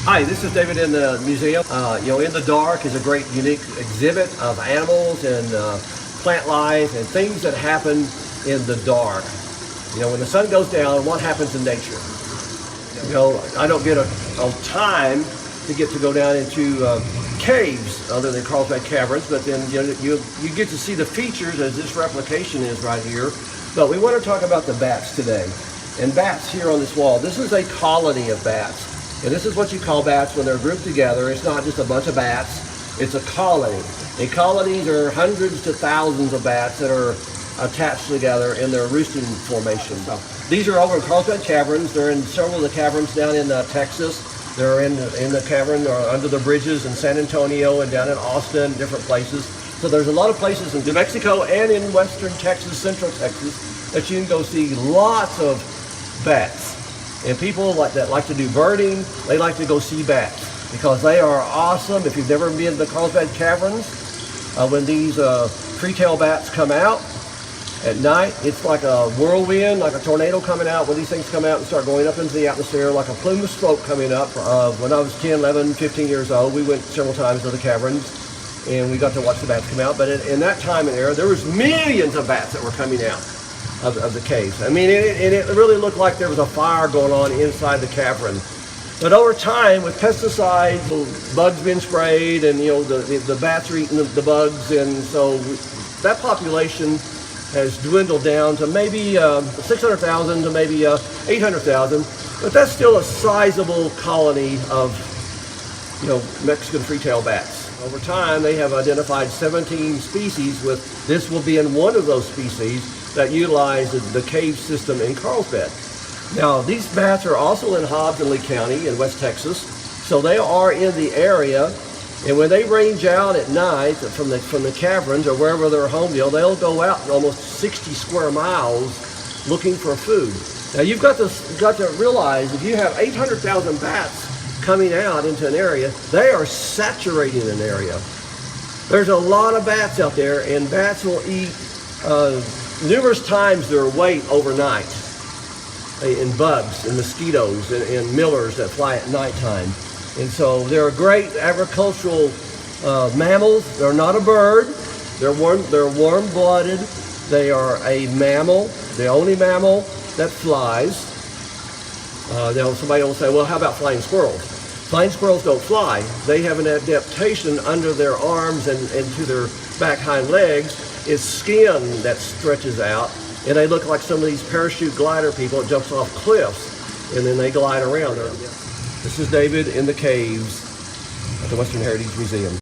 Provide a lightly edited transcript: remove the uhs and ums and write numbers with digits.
Hi, this is David in the museum. In the Dark is a great, unique exhibit of animals and plant life and things that happen in the dark. When the sun goes down, what happens in nature? I don't get a time to get to go down into caves other than Carlsbad Caverns, but then you get to see the features as this replication is right here. But we want to talk about the bats today. And bats here on this wall, this is a colony of bats. And this is what you call bats when they're grouped together. It's not just a bunch of bats, it's a colony. And colonies are hundreds to thousands of bats that are attached together in their roosting formation. These are over in Carlsbad Caverns. They're in several of the caverns down in Texas. They're in the cavern or under the bridges in San Antonio and down in Austin, different places. So there's a lot of places in New Mexico and in western Texas, central Texas, that you can go see lots of bats. And people that like to do birding, they like to go see bats because they are awesome. If you've never been to the Carlsbad Caverns, when these free-tailed bats come out at night, it's like a whirlwind, like a tornado coming out. When these things come out and start going up into the atmosphere, like a plume of smoke coming up. When I was 10, 11, 15 years old, we went several times to the caverns and we got to watch the bats come out. But in that time and era, there was millions of bats that were coming out of the caves. I mean, it really looked like there was a fire going on inside the cavern. But over time, with pesticides, bugs being sprayed, and the bats are eating the bugs, and so that population has dwindled down to maybe 600,000 to maybe 800,000. But that's still a sizable colony of Mexican free-tailed bats. Over time, they have identified 17 species. With this will be in one of those species that utilize the cave system in Carlsbad. Now, these bats are also in Hobbs and Lee County in West Texas, so they are in the area. And when they range out at night from the caverns or wherever they're home, they'll go out almost 60 square miles looking for food. Now, you've got to realize if you have 800,000 bats coming out into an area, they are saturating an area. There's a lot of bats out there, and bats will eat numerous times their weight overnight in bugs and mosquitoes and millers that fly at nighttime. And so they're a great agricultural mammals. They're not a bird. They're warm-blooded. They are a mammal, the only mammal that flies. Somebody will say, well, how about flying squirrels? Flying squirrels don't fly. They have an adaptation under their arms and to their back hind legs. It's skin that stretches out, and they look like some of these parachute glider people that jumps off cliffs, and then they glide around. This is David in the caves at the Western Heritage Museum.